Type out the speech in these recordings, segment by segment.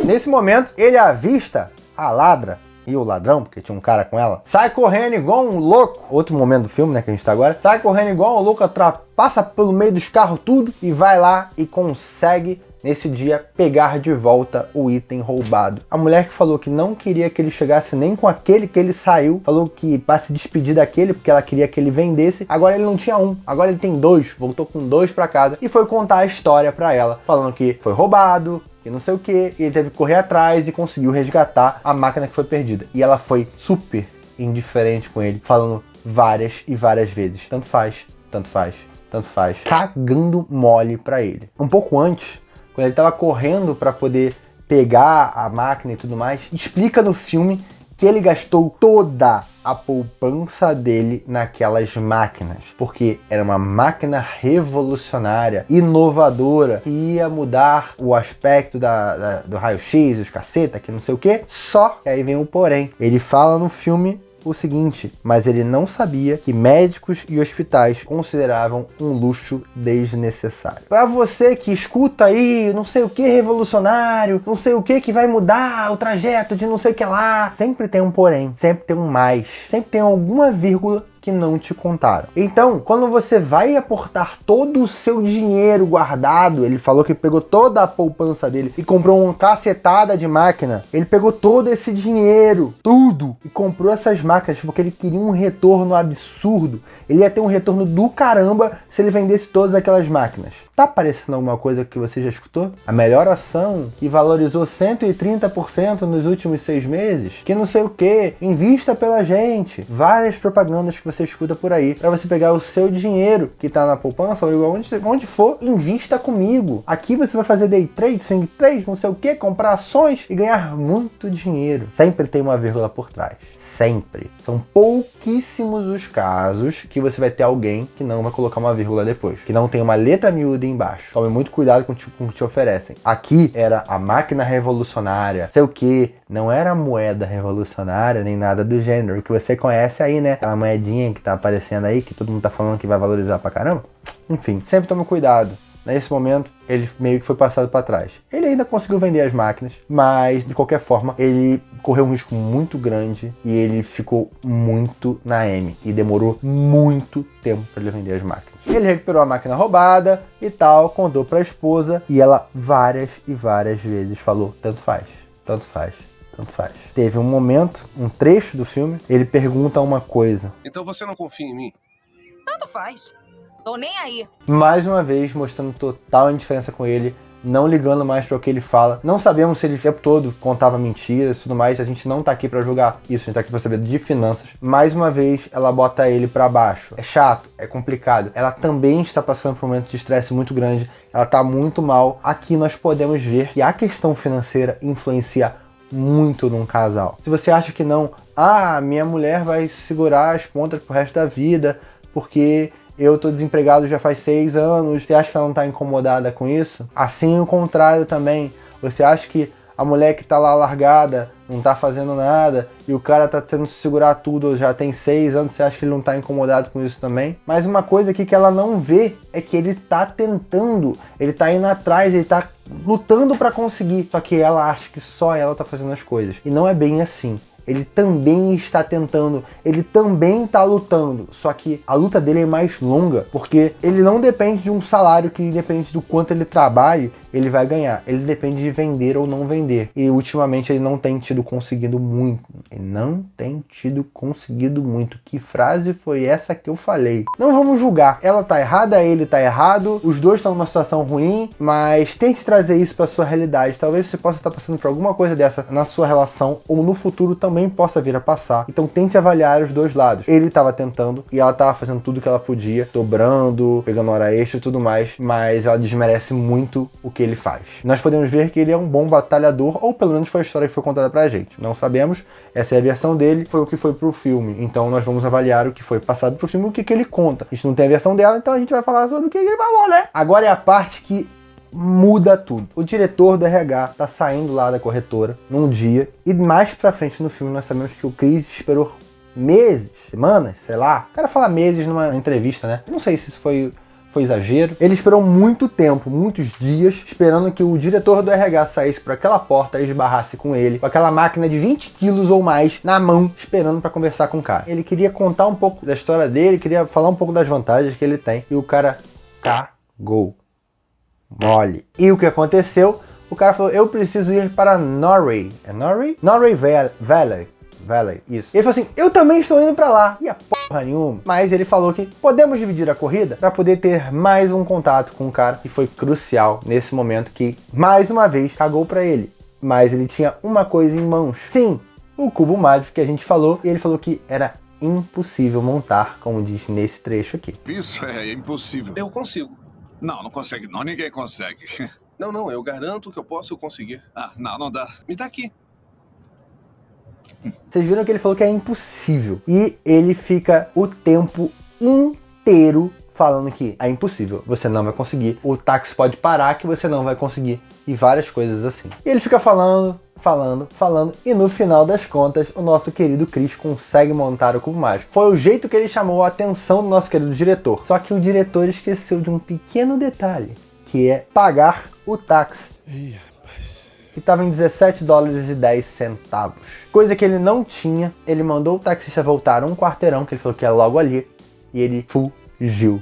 Nesse momento, ele avista a ladra e o ladrão, porque tinha um cara com ela, sai correndo igual um louco. Outro momento do filme, né, que a gente tá agora. Sai correndo igual um louco, passa pelo meio dos carros tudo e vai lá e consegue, nesse dia, pegar de volta o item roubado. A mulher que falou que não queria que ele chegasse nem com aquele que ele saiu, falou que para se despedir daquele, porque ela queria que ele vendesse, agora ele não tinha um, agora ele tem dois, voltou com dois para casa e foi contar a história para ela, falando que foi roubado, que não sei o que, e ele teve que correr atrás e conseguiu resgatar a máquina que foi perdida. E ela foi super indiferente com ele, falando várias e várias vezes, tanto faz, tanto faz, tanto faz, cagando mole para ele. Um pouco antes, quando ele estava correndo para poder pegar a máquina e tudo mais, explica no filme que ele gastou toda a poupança dele naquelas máquinas, porque era uma máquina revolucionária, inovadora, que ia mudar o aspecto do raio-x, os caceta, que não sei o que, só que aí vem o porém. Ele fala no filme o seguinte, mas ele não sabia que médicos e hospitais consideravam um luxo desnecessário. Para você que escuta aí, não sei o que revolucionário, não sei o que vai mudar o trajeto de não sei o que lá, sempre tem um porém, sempre tem um mais, sempre tem alguma vírgula que não te contaram. Então, quando você vai aportar todo o seu dinheiro guardado, ele falou que pegou toda a poupança dele e comprou uma cacetada de máquina, ele pegou todo esse dinheiro, tudo, e comprou essas máquinas porque ele queria um retorno absurdo. Ele ia ter um retorno do caramba se ele vendesse todas aquelas máquinas. Tá parecendo alguma coisa que você já escutou? A melhor ação que valorizou 130% nos últimos 6 meses? Que não sei o que, invista pela gente. Várias propagandas que você escuta por aí para você pegar o seu dinheiro que tá na poupança ou onde for, invista comigo. Aqui você vai fazer day trade, swing trade, não sei o que, comprar ações e ganhar muito dinheiro. Sempre tem uma vírgula por trás. Sempre. São pouquíssimos os casos que você vai ter alguém que não vai colocar uma vírgula depois, que não tem uma letra miúda embaixo. Tome muito cuidado com o que te oferecem. Aqui era a máquina revolucionária, sei o que, não era a moeda revolucionária nem nada do gênero, que você conhece aí, né? Aquela moedinha que tá aparecendo aí, que todo mundo tá falando que vai valorizar pra caramba. Enfim, sempre tome cuidado. Nesse momento, ele meio que foi passado para trás. Ele ainda conseguiu vender as máquinas, mas de qualquer forma, ele correu um risco muito grande e ele ficou muito na M. E demorou muito tempo para ele vender as máquinas. Ele recuperou a máquina roubada e tal, contou para a esposa e ela várias e várias vezes falou: tanto faz, tanto faz. Tanto faz. Teve um momento, um trecho do filme, ele pergunta uma coisa. Então você não confia em mim? Tanto faz. Tô nem aí. Mais uma vez mostrando total indiferença com ele, não ligando mais para o que ele fala. Não sabemos se ele o tempo todo contava mentiras e tudo mais, a gente não tá aqui para julgar isso, a gente tá aqui para saber de finanças. Mais uma vez ela bota ele para baixo. É chato, é complicado. Ela também está passando por um momento de estresse muito grande, ela tá muito mal. Aqui nós podemos ver que a questão financeira influencia muito num casal. Se você acha que não, minha mulher vai segurar as pontas pro resto da vida, porque eu tô desempregado já faz 6 anos, você acha que ela não tá incomodada com isso? Assim o contrário também, você acha que a mulher que tá lá largada, não tá fazendo nada, e o cara tá tendo que segurar tudo, já tem 6 anos, você acha que ele não tá incomodado com isso também? Mas uma coisa aqui que ela não vê é que ele tá tentando, ele tá indo atrás, ele tá lutando pra conseguir, só que ela acha que só ela tá fazendo as coisas. E não é bem assim. Ele também está tentando, ele também está lutando, só que a luta dele é mais longa, porque ele não depende de um salário que depende do quanto ele trabalhe, ele vai ganhar. Ele depende de vender ou não vender. E ultimamente ele não tem tido conseguido muito. Ele não tem tido conseguido muito. Que frase foi essa que eu falei? Não vamos julgar. Ela tá errada, ele tá errado. Os dois estão numa situação ruim, mas tente trazer isso para sua realidade. Talvez você possa estar passando por alguma coisa dessa na sua relação ou no futuro também possa vir a passar. Então tente avaliar os dois lados. Ele estava tentando e ela estava fazendo tudo que ela podia, dobrando, pegando hora extra e tudo mais, mas ela desmerece muito o que ele faz. Nós podemos ver que ele é um bom batalhador, ou pelo menos foi a história que foi contada pra gente. Não sabemos, essa é a versão dele, foi o que foi pro filme. Então nós vamos avaliar o que foi passado pro filme, o que ele conta. A gente não tem a versão dela, então a gente vai falar sobre o que ele falou, né? Agora é a parte que muda tudo. O diretor do RH tá saindo lá da corretora num dia, e mais pra frente no filme nós sabemos que o Chris esperou meses, semanas, sei lá. O cara fala meses numa entrevista, né? Eu não sei se isso foi foi exagero. Ele esperou muito tempo, muitos dias, esperando que o diretor do RH saísse por aquela porta e esbarrasse com ele, com aquela máquina de 20 quilos ou mais na mão, esperando para conversar com o cara. Ele queria contar um pouco da história dele, queria falar um pouco das vantagens que ele tem, e o cara cagou. Mole. E o que aconteceu? O cara falou, eu preciso ir para Norway. É Norway? Norway Valley, isso. Ele falou assim, eu também estou indo pra lá. E a porra nenhuma. Mas ele falou que podemos dividir a corrida para poder ter mais um contato com o cara que foi crucial nesse momento que, mais uma vez, cagou pra ele. Mas ele tinha uma coisa em mãos. Sim, o cubo mágico que a gente falou. E ele falou que era impossível montar, como diz nesse trecho aqui. Isso é impossível. Eu consigo. Não consegue não. Ninguém consegue. Não, eu garanto que eu posso conseguir. Ah, não dá. Me dá aqui. Vocês viram que ele falou que é impossível. E ele fica o tempo inteiro falando que é impossível, você não vai conseguir. O táxi pode parar que você não vai conseguir. E várias coisas assim. E ele fica falando. E no final das contas, o nosso querido Chris consegue montar o cubo mágico. Foi o jeito que ele chamou a atenção do nosso querido diretor. Só que o diretor esqueceu de um pequeno detalhe, que é pagar o táxi. Que estava em $17,10. Coisa que ele não tinha. Ele mandou o taxista voltar um quarteirão, que ele falou que é logo ali. E ele fugiu,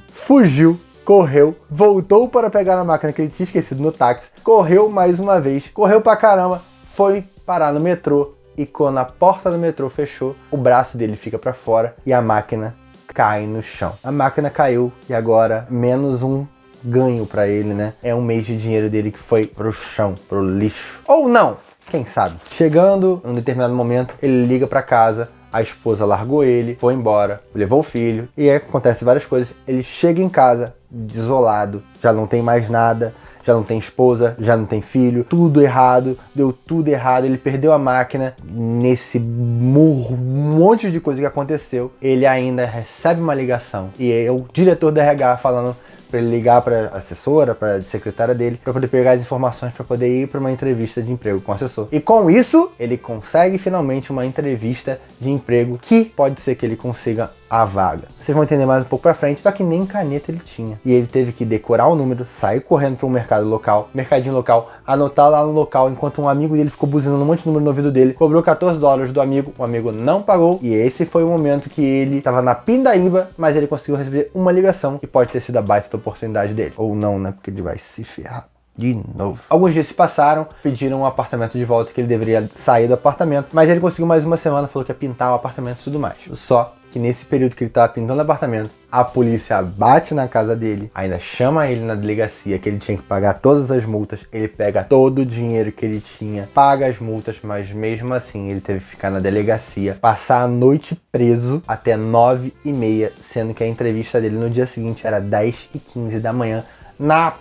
correu, voltou para pegar a máquina que ele tinha esquecido no táxi. Correu mais uma vez, correu pra caramba, foi parar no metrô. E quando a porta do metrô fechou, o braço dele fica para fora e a máquina cai no chão. A máquina caiu e agora menos um ganho pra ele, né? É um mês de dinheiro dele que foi pro chão, pro lixo. Ou não, quem sabe? Chegando em um determinado momento, ele liga pra casa, a esposa largou ele, foi embora, levou o filho, e aí acontece várias coisas. Ele chega em casa, desolado, já não tem mais nada, já não tem esposa, já não tem filho, tudo errado, deu tudo errado, ele perdeu a máquina. Nesse monte de coisa que aconteceu, ele ainda recebe uma ligação, e é o diretor da RH falando para ele ligar para assessora, para secretária dele, para poder pegar as informações para poder ir para uma entrevista de emprego com o assessor. E com isso, ele consegue finalmente uma entrevista de emprego que pode ser que ele consiga a vaga. Vocês vão entender mais um pouco pra frente, só que nem caneta ele tinha. E ele teve que decorar o número, sair correndo para um mercadinho local, anotar lá no local, enquanto um amigo dele ficou buzinando um monte de número no ouvido dele, cobrou $14 do amigo, o amigo não pagou, e esse foi o momento que ele estava na pindaíba, mas ele conseguiu receber uma ligação, que pode ter sido a baita da oportunidade dele. Ou não, né? Porque ele vai se ferrar de novo. Alguns dias se passaram, pediram um apartamento de volta, que ele deveria sair do apartamento, mas ele conseguiu mais uma semana, falou que ia pintar o apartamento e tudo mais. Só que nesse período que ele estava pintando o apartamento, a polícia bate na casa dele, ainda chama ele na delegacia, que ele tinha que pagar todas as multas, ele pega todo o dinheiro que ele tinha, paga as multas, mas mesmo assim ele teve que ficar na delegacia, passar a noite preso até 9h30, sendo que a entrevista dele no dia seguinte era 10h15 da manhã, na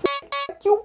que o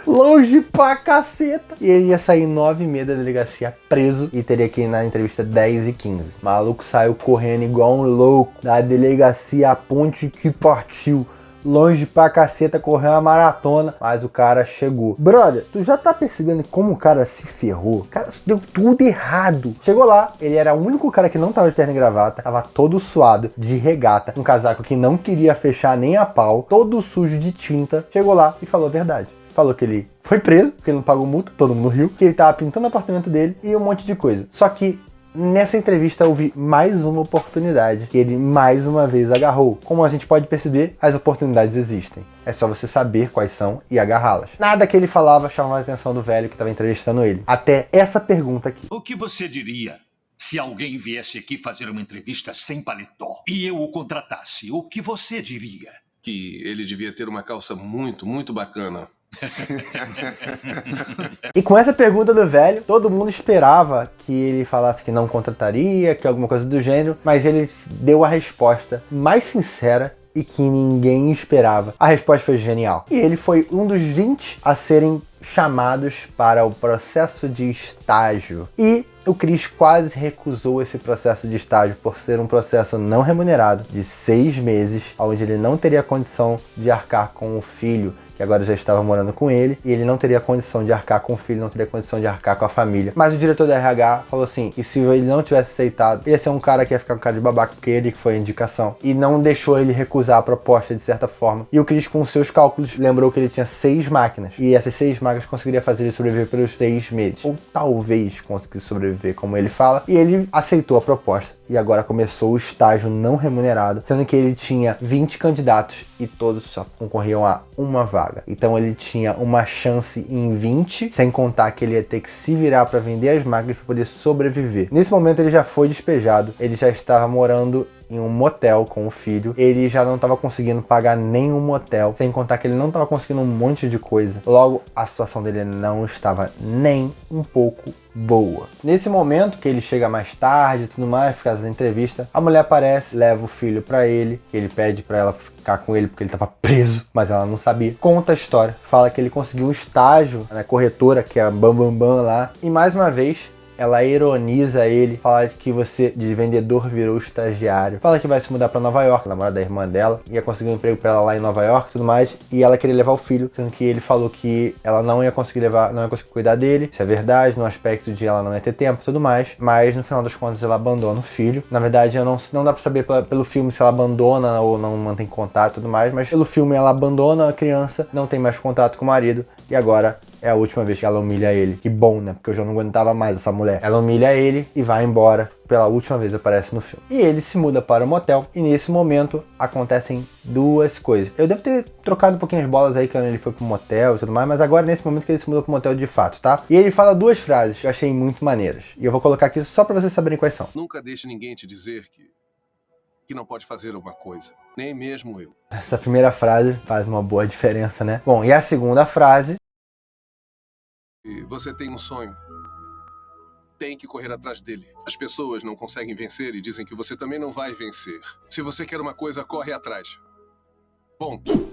longe pra caceta. E ele ia sair 9h30 da delegacia preso e teria que ir na entrevista 10h15. O maluco saiu correndo igual um louco da delegacia à ponte que partiu. Longe pra caceta, correu uma maratona, mas o cara chegou. Brother, tu já tá percebendo como o cara se ferrou? O cara deu tudo errado. Chegou lá, ele era o único cara que não tava de terno e gravata, tava todo suado, de regata, um casaco que não queria fechar nem a pau, todo sujo de tinta. Chegou lá e falou a verdade. Falou que ele foi preso, porque ele não pagou multa, todo mundo riu, que ele tava pintando o apartamento dele e um monte de coisa. Só que nessa entrevista houve mais uma oportunidade que ele mais uma vez agarrou. Como a gente pode perceber, as oportunidades existem. É só você saber quais são e agarrá-las. Nada que ele falava chamava a atenção do velho que estava entrevistando ele. Até essa pergunta aqui. O que você diria se alguém viesse aqui fazer uma entrevista sem paletó e eu o contratasse? O que você diria? Que ele devia ter uma calça muito bacana. E com essa pergunta do velho, todo mundo esperava que ele falasse que não contrataria, que alguma coisa do gênero, mas ele deu a resposta mais sincera e que ninguém esperava. A resposta foi genial. E ele foi um dos 20 a serem chamados para o processo de estágio. E o Chris quase recusou esse processo de estágio por ser um processo não remunerado de 6 meses, onde ele não teria condição de arcar com o filho, que agora já estava morando com ele, e ele não teria condição de arcar com o filho, não teria condição de arcar com a família. Mas o diretor da RH falou assim, que se ele não tivesse aceitado, ele ia ser um cara que ia ficar com cara de babaca, porque ele que foi a indicação, e não deixou ele recusar a proposta de certa forma. E o Chris, com seus cálculos, lembrou que ele tinha 6 máquinas, e essas 6 máquinas conseguiriam fazer ele sobreviver pelos 6 meses, ou talvez conseguisse sobreviver, como ele fala, e ele aceitou a proposta. E agora começou o estágio não remunerado, sendo que ele tinha 20 candidatos e todos só concorriam a uma vaga. Então ele tinha uma chance em 20, sem contar que ele ia ter que se virar para vender as máquinas para poder sobreviver. Nesse momento ele já foi despejado, ele já estava morando em um motel com o filho, ele já não estava conseguindo pagar nenhum motel, sem contar que ele não estava conseguindo um monte de coisa. Logo, a situação dele não estava nem um pouco boa. Nesse momento que ele chega mais tarde e tudo mais, por causa da entrevista, a mulher aparece, leva o filho para ele, que ele pede para ela ficar com ele porque ele estava preso, mas ela não sabia. Conta a história, fala que ele conseguiu um estágio na corretora, que é a Bam Bam Bam lá, e mais uma vez ela ironiza ele, fala que você de vendedor virou estagiário, fala que vai se mudar para Nova York, namorada da irmã dela, ia conseguir um emprego para ela lá em Nova York e tudo mais, e ela queria levar o filho, sendo que ele falou que ela não ia conseguir levar, não ia conseguir cuidar dele, isso é verdade, no aspecto de ela não ia ter tempo e tudo mais, mas no final das contas ela abandona o filho. Na verdade, não dá para saber pelo filme se ela abandona ou não mantém contato e tudo mais, mas pelo filme ela abandona a criança, não tem mais contato com o marido, e agora é a última vez que ela humilha ele. Que bom, né? Porque eu já não aguentava mais essa mulher. Ela humilha ele e vai embora. Pela última vez aparece no filme. E ele se muda para o motel. E nesse momento acontecem 2 coisas. Eu devo ter trocado um pouquinho as bolas aí quando ele foi pro motel e tudo mais. Mas agora nesse momento que ele se mudou pro motel de fato, tá? E ele fala 2 frases que eu achei muito maneiras. E eu vou colocar aqui só pra vocês saberem quais são. Nunca deixe ninguém te dizer que não pode fazer uma coisa. Nem mesmo eu. Essa primeira frase faz uma boa diferença, né? Bom, e a segunda frase... E você tem um sonho. Tem que correr atrás dele. As pessoas não conseguem vencer e dizem que você também não vai vencer. Se você quer uma coisa, corre atrás. Ponto.